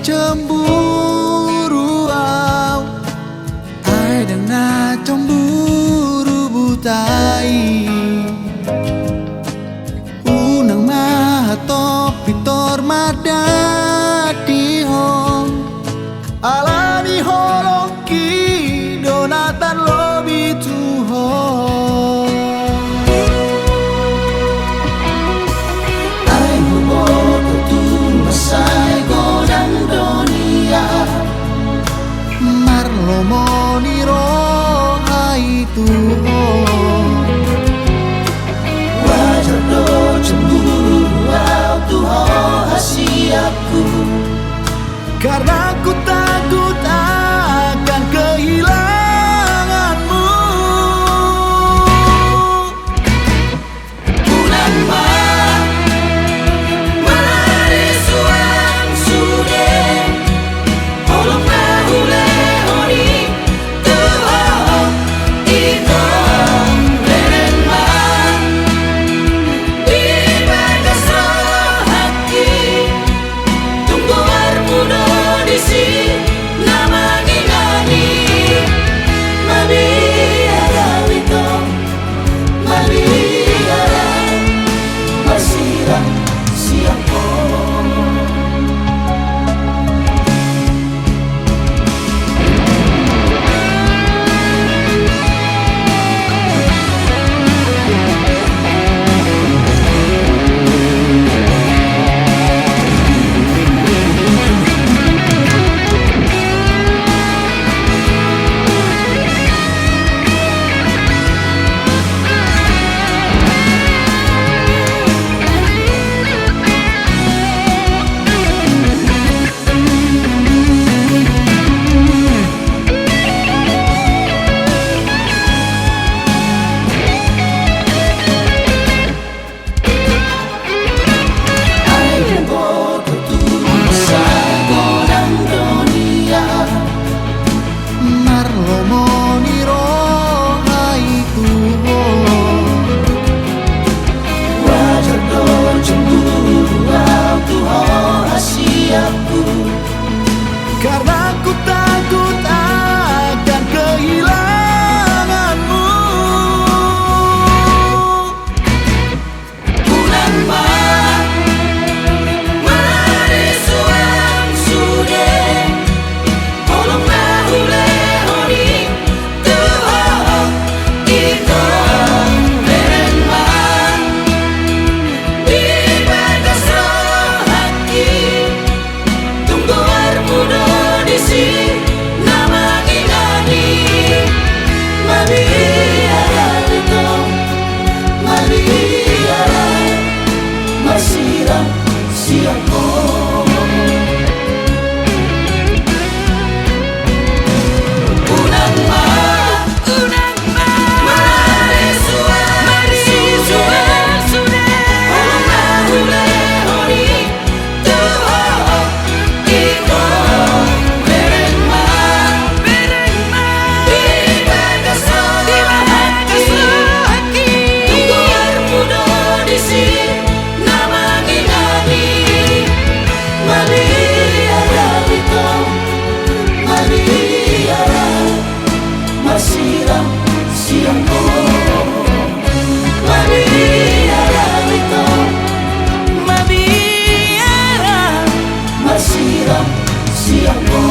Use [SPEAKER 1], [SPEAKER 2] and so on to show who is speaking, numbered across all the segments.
[SPEAKER 1] cemburu au ai đang na cemburu butai unang mahatop pitor madati hong alani holong ki donatan lobi tuhong ai buboto tu masai godang dunia marlo moniro ai tuhong wajar do cemburu au tuho hasiaku karena ku takut akan kehilanganmu. Bulan Mari suang sude Holong nahule honi Tuho ito Beren Di bagas rohaki Tunggu armudo disi nama ginani Mabiara wito Mabiara Masirang siang ko karena ku takut akan kehilanganmu. Bulan Mari suang sude Holong nahule honi Tuho ito Beren Di bagas rohaki Tunggu armudo disi nama ginani Mabiara wito Mabiara Masirang siang ko Unang Mari suang sude Holong nahule honi Tuho ito Beren Di bagas rohaki Tunggu armudo disi nama ginani Mabiara wito Mabiara Masirang siang ko Mabiara wito Mabiara Masirang siang ko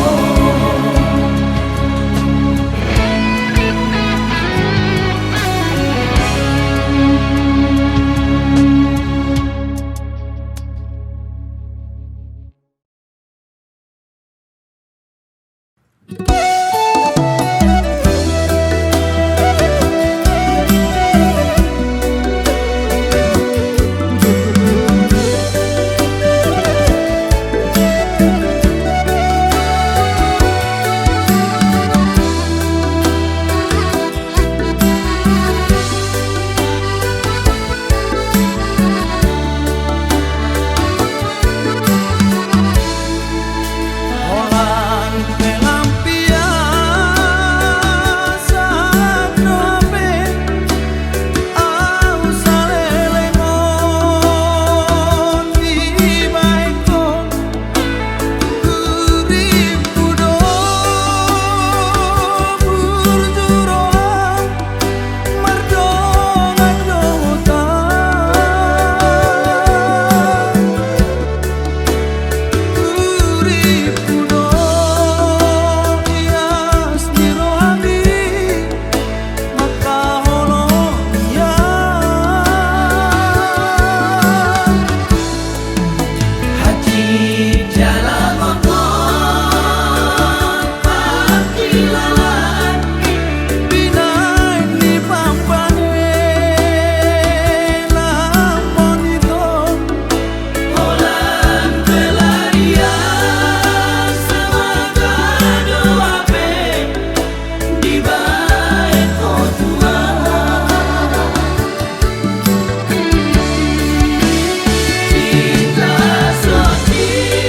[SPEAKER 1] Holang pelampian jalan motor pakilalan
[SPEAKER 2] Binay ni pampane lampon itu
[SPEAKER 1] Olan pelarian sama kado ape di bait tua cinta suci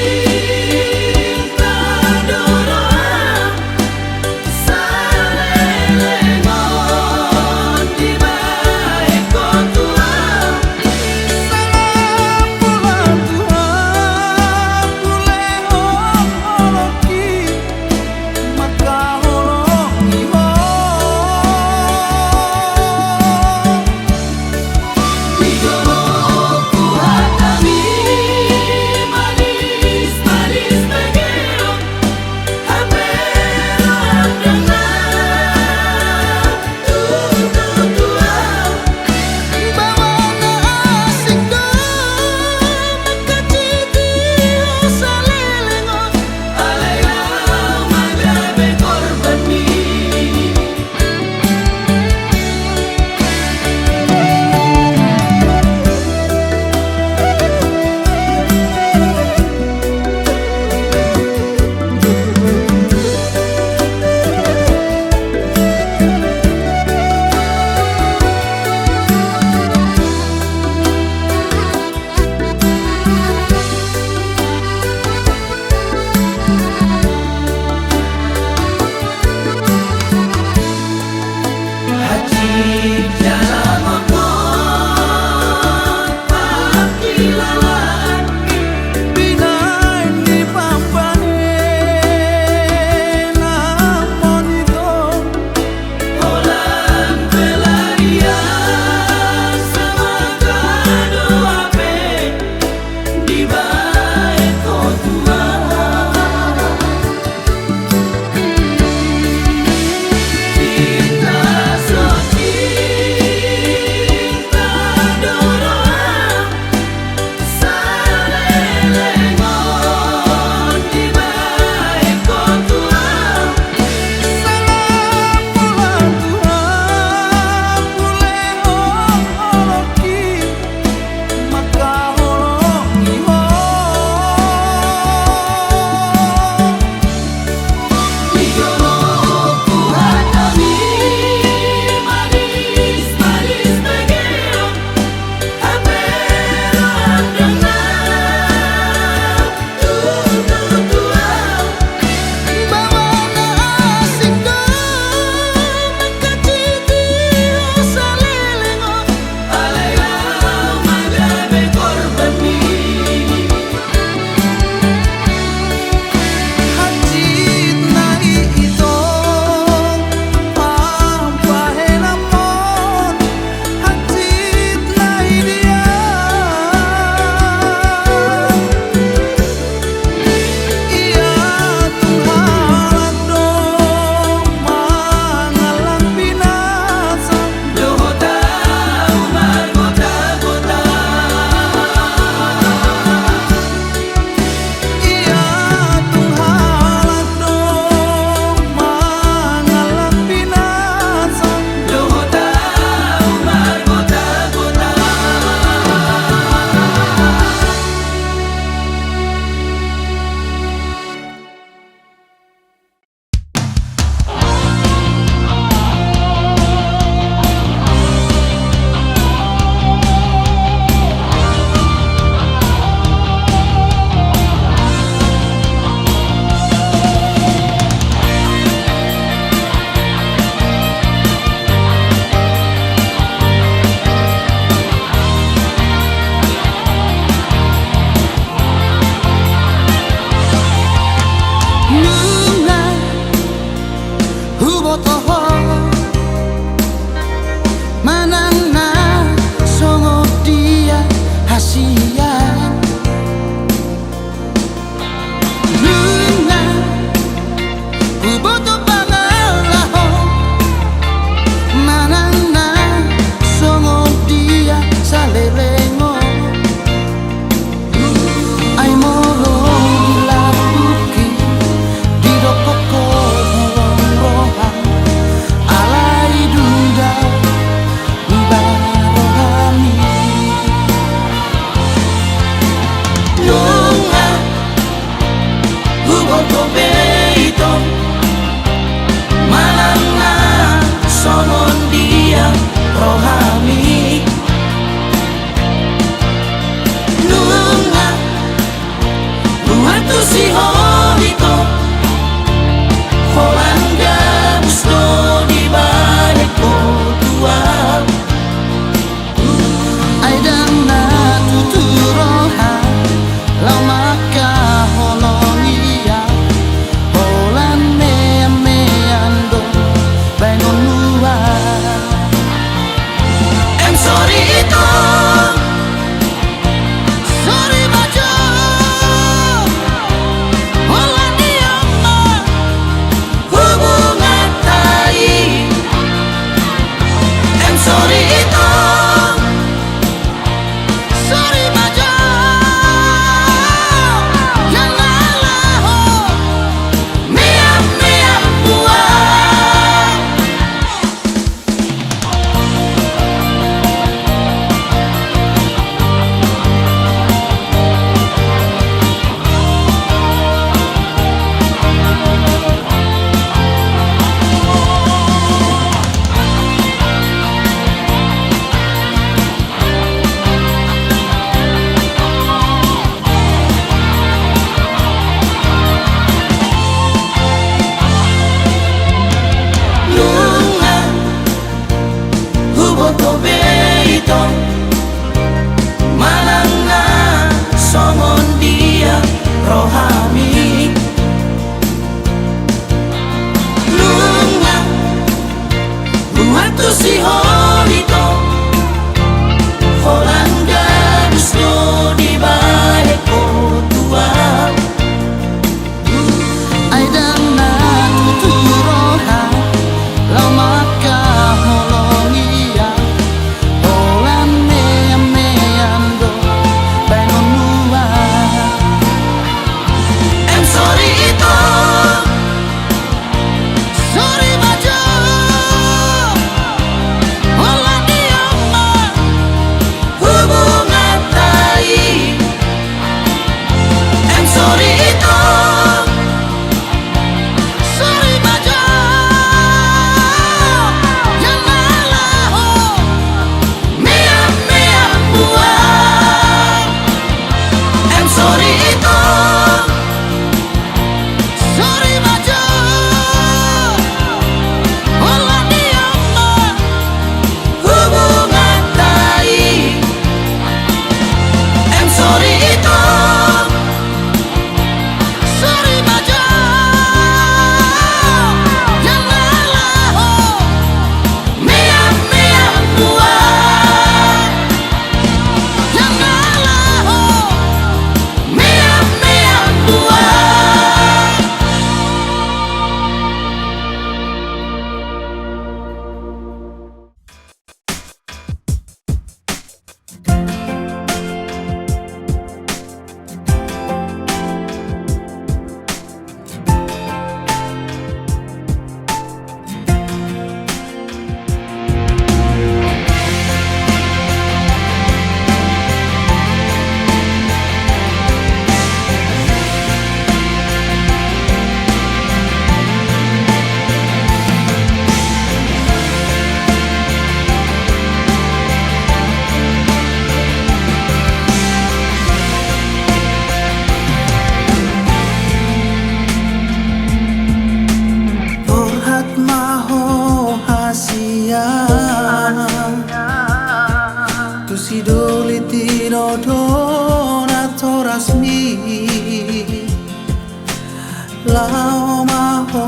[SPEAKER 2] Lau maho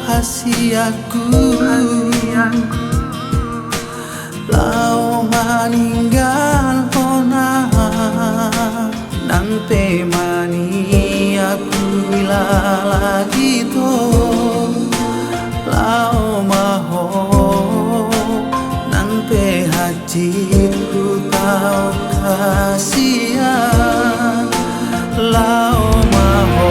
[SPEAKER 2] hasiaku, lau maninggal hona nang temani aku bila lagi to. Lau maho nang pe hatiku tau kasihan. Lau maho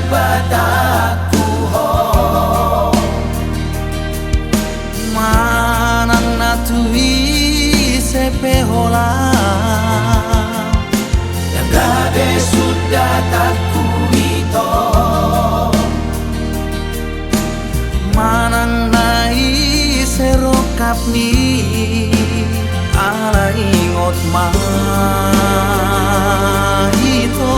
[SPEAKER 2] bataku ho manang natui sepe hola yang gabe sudah taku ito manang nai serokap mi ala ingot ma ito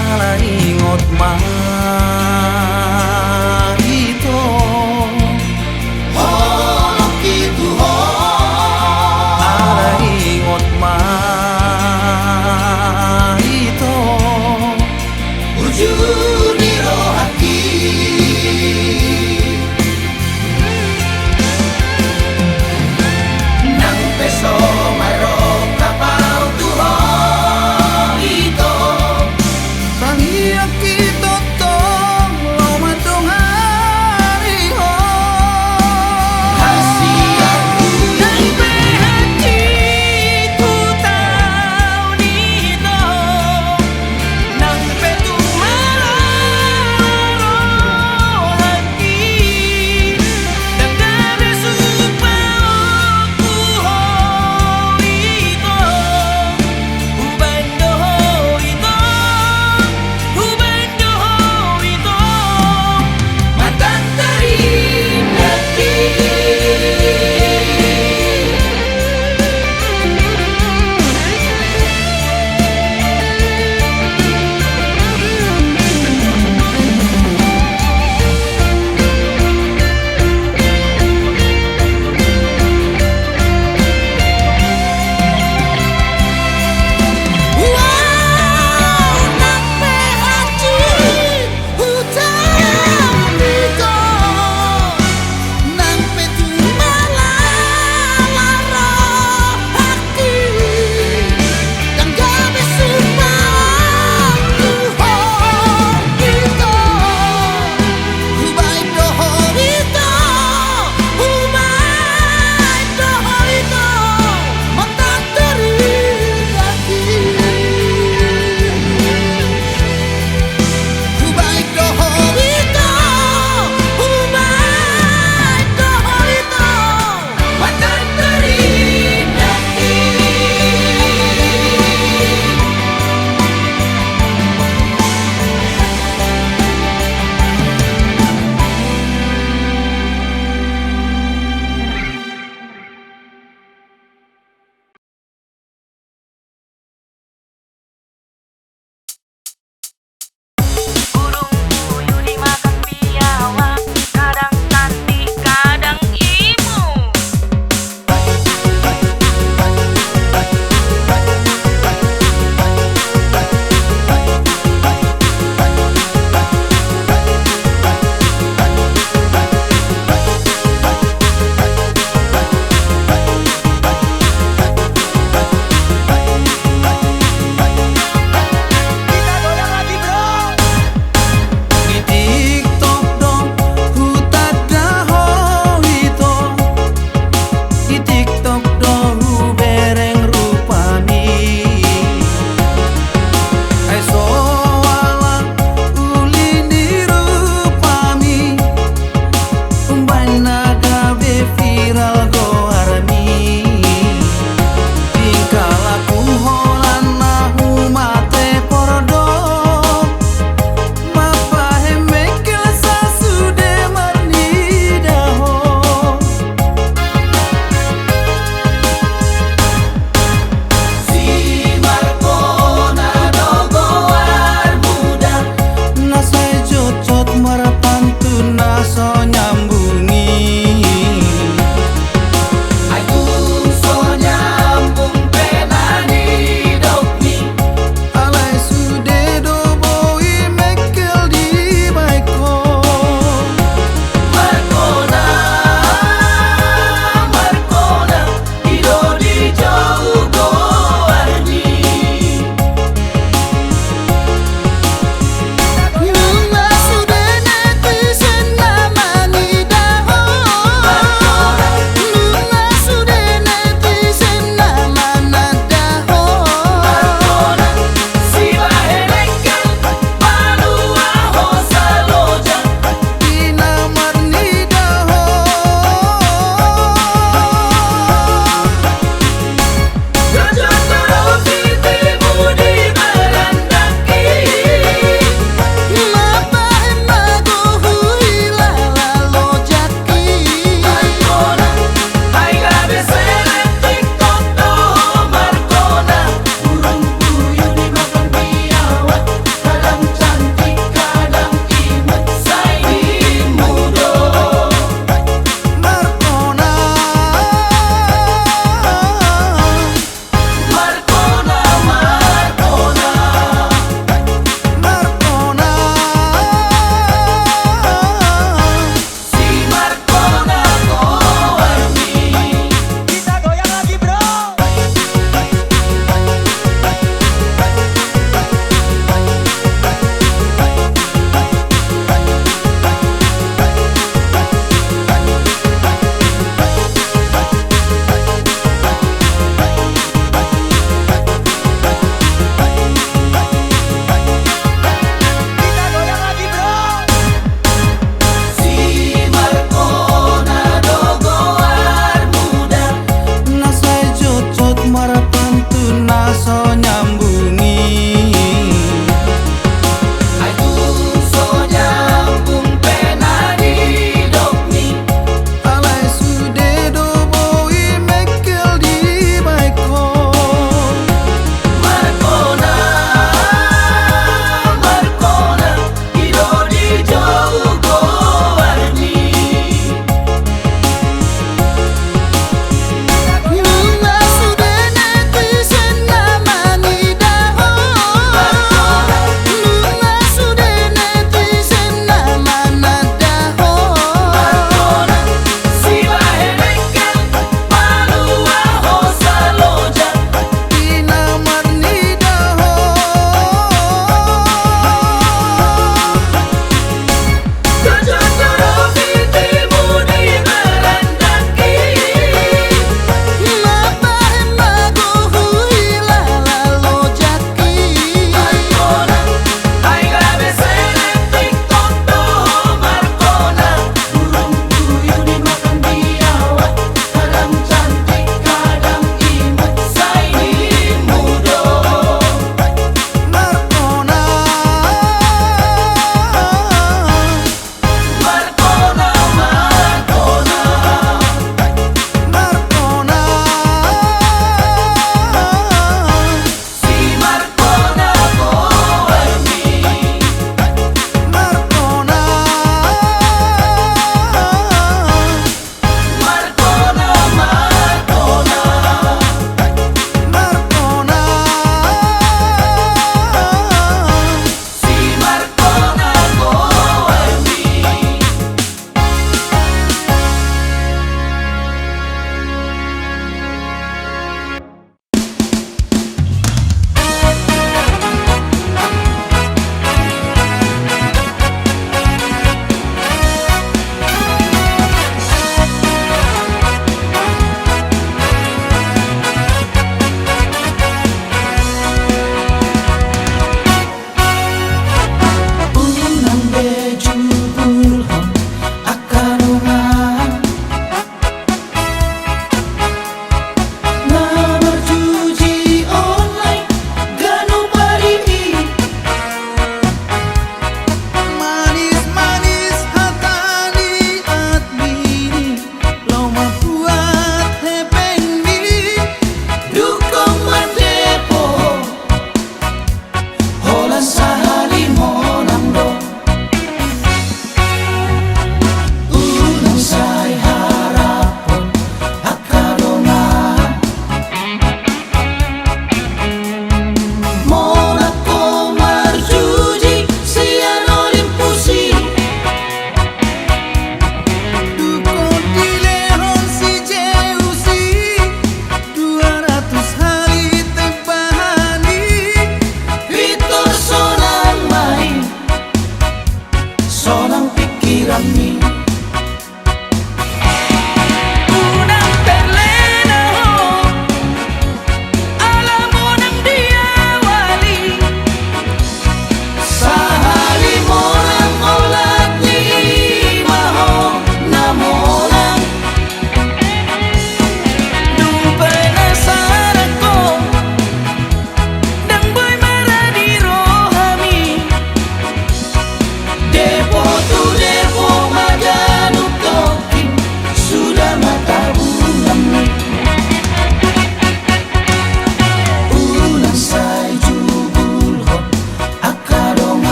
[SPEAKER 2] ala ingot ma ito holok itu ho ala ingot ma ito ujur di rohaki nang peso maro kapau tuho ito. Kita to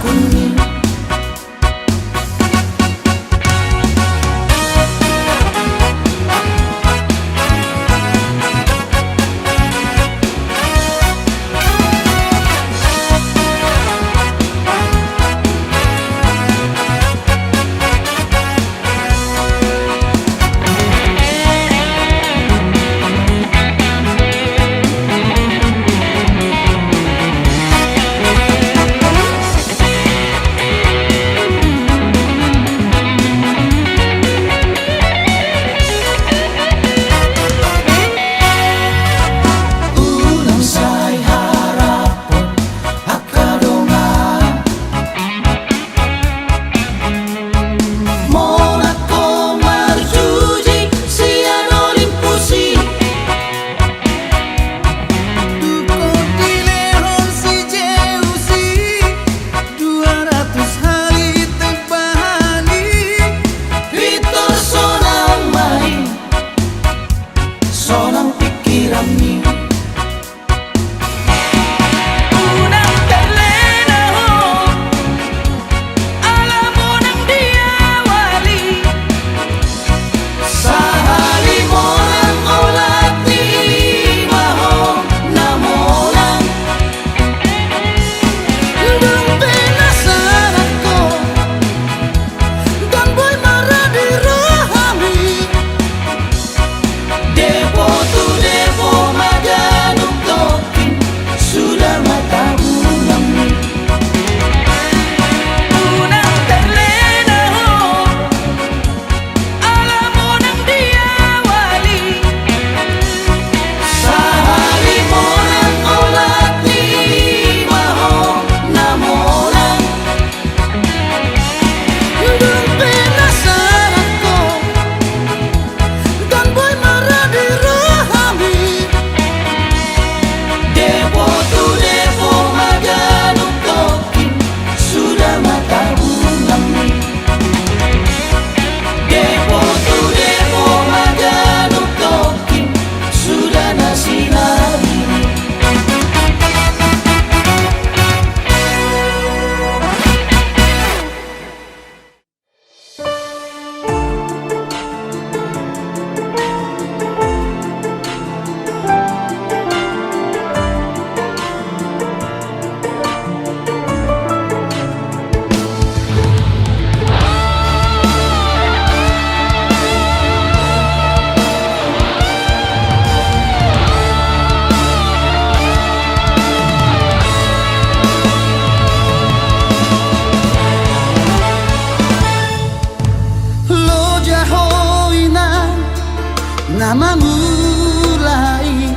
[SPEAKER 2] kuning. Nama mulai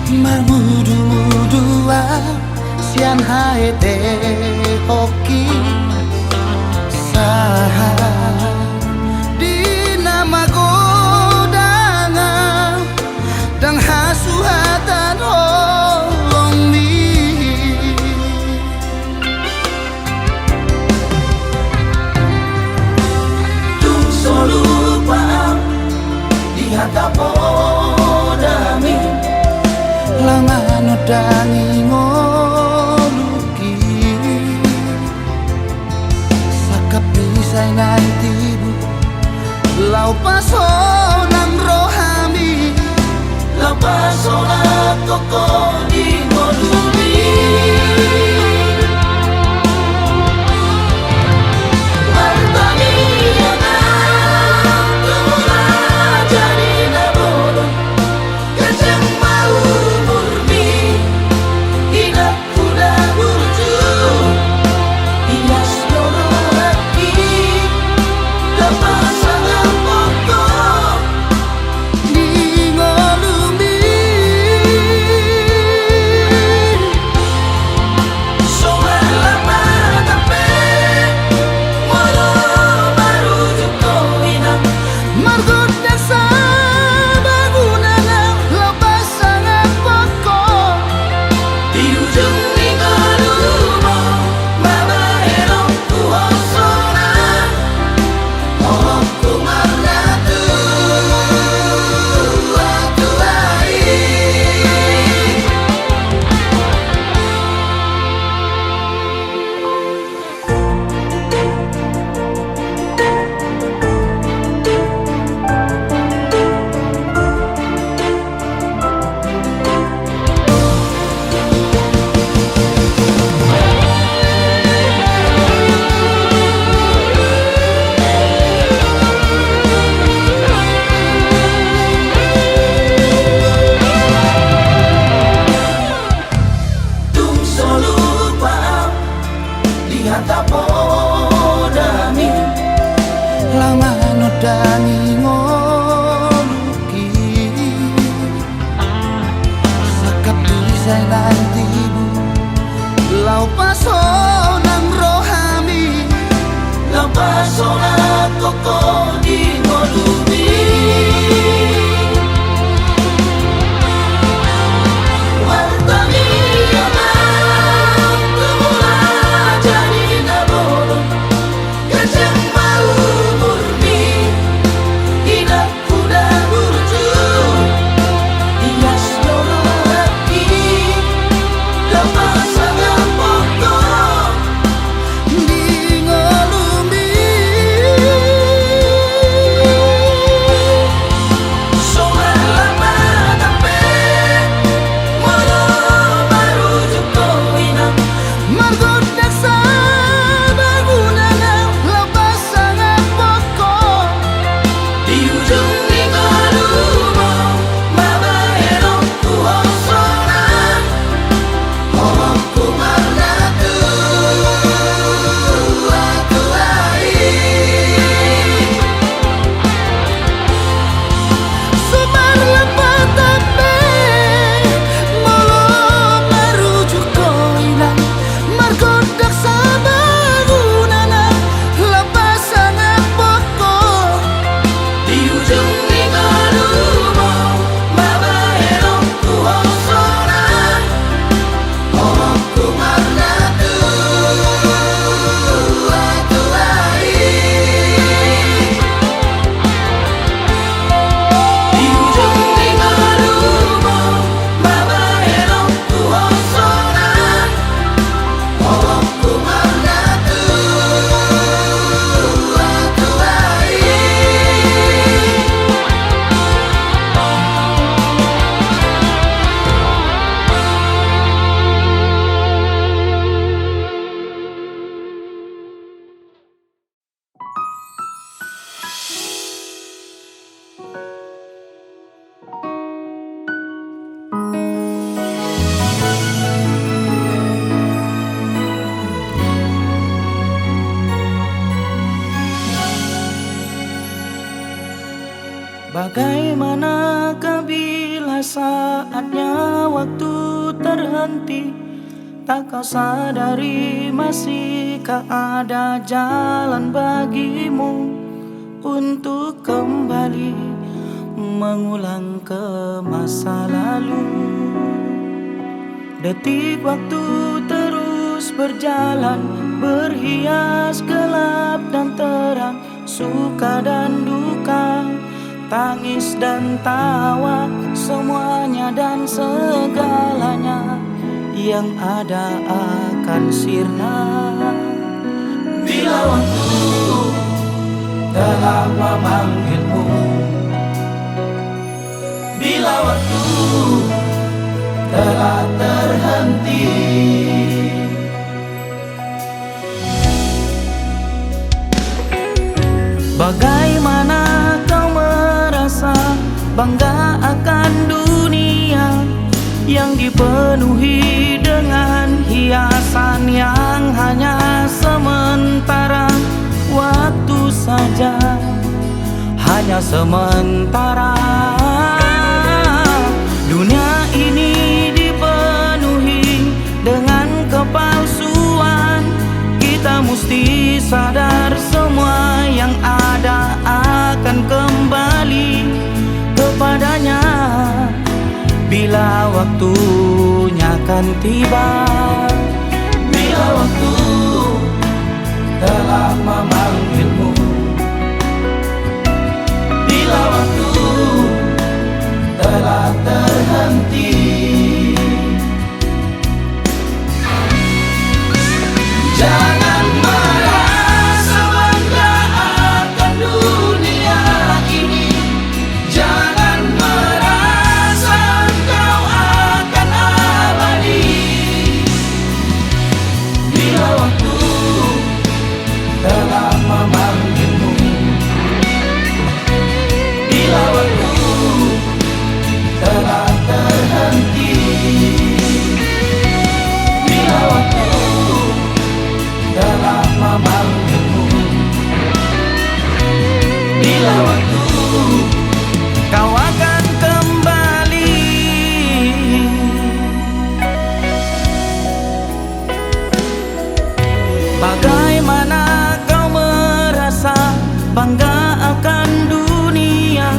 [SPEAKER 2] marmudu-mudua sian hae te hoki saha di nama godanga dang hasuhatan holong mi tung solupa Hatapodami langano dangi ngoluki sakapisay na itibu lau paso ng rohami lau paso na toko di ngolumi
[SPEAKER 1] nyata podami
[SPEAKER 2] lama nodani ngoluki sakap pisai nantimu lau paso nang rohami
[SPEAKER 1] lau paso na koko di ngolumi wartami yang kemula jadi nabodo kacang mau murni tidak kuda burju hias loro hati lepas sangat pokok
[SPEAKER 2] di ngolumi
[SPEAKER 1] soal lama tapi moro baru juko inang
[SPEAKER 2] margodak sa bangunana lepas sangat pokok
[SPEAKER 1] di ujung ngalumo mabaero ku hosonan omongku marnatu aku
[SPEAKER 2] sumar lepat tapi molo marujuk koinan margodak sa bangunana lepas sangat pokok
[SPEAKER 1] di ujung ngalumo mabaero ku hosonan omongku marnatu aku di ujung ngalumo mabaero ku hosonan omongku marnatu aku
[SPEAKER 3] Bagaimanakah bila saatnya waktu terhenti, tak kau sadari masihkah ada jalan bagimu untuk kembali mengulang ke masa lalu. Detik waktu terus berjalan, berhias gelap dan terang, suka dan duka, tangis dan tawa, semuanya dan segalanya yang ada akan sirna
[SPEAKER 1] bila waktu telah memanggilmu, bila waktu telah terhenti.
[SPEAKER 3] Bagaimana kau merasa bangga akan dunia yang dipenuhi dengan hiasan yang hanya sementara waktu saja, hanya sementara. Dunia ini dipenuhi dengan kepalsuan, kita mesti sadar semua yang ada akan kembali kepadanya bila waktunya kan tiba.
[SPEAKER 1] Bila waktu telah memanggilmu, bila waktu telah terhenti. Jangan merasa bangga akan dunia ini, jangan merasa kau akan abadi. Bila bila waktu
[SPEAKER 3] kau akan kembali. Bagaimana kau merasa bangga akan dunia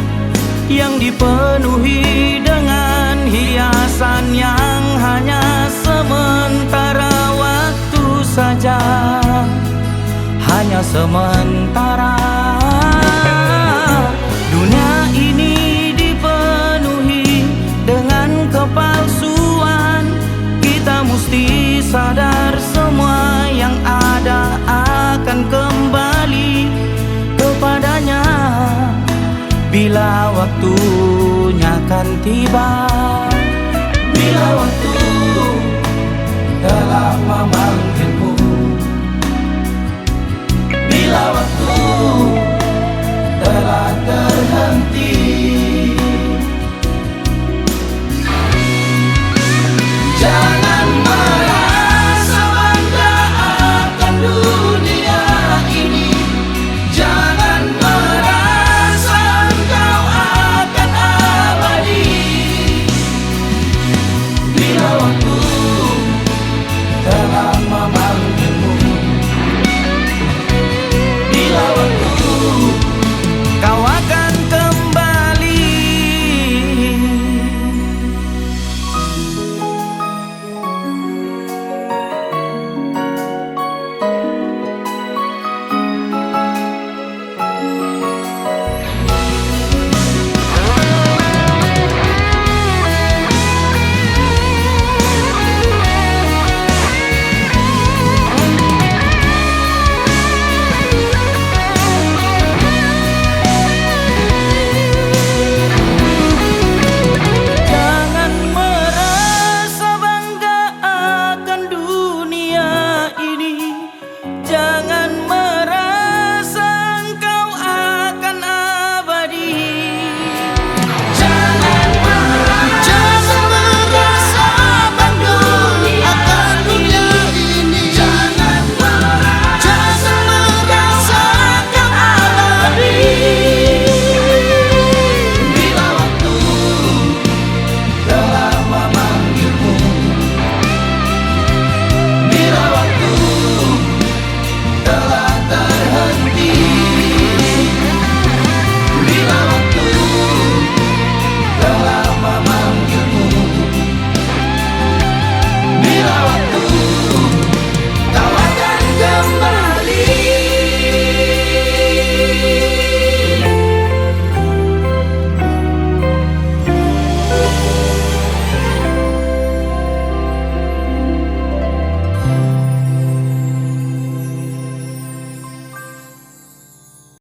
[SPEAKER 3] yang dipenuhi dengan hiasan yang hanya sementara waktu saja, hanya sementara. Dunia ini dipenuhi dengan kepalsuan. Kita mesti sadar semua yang ada akan kembali kepadanya bila waktunya kan tiba.
[SPEAKER 1] bila waktu telah memasuki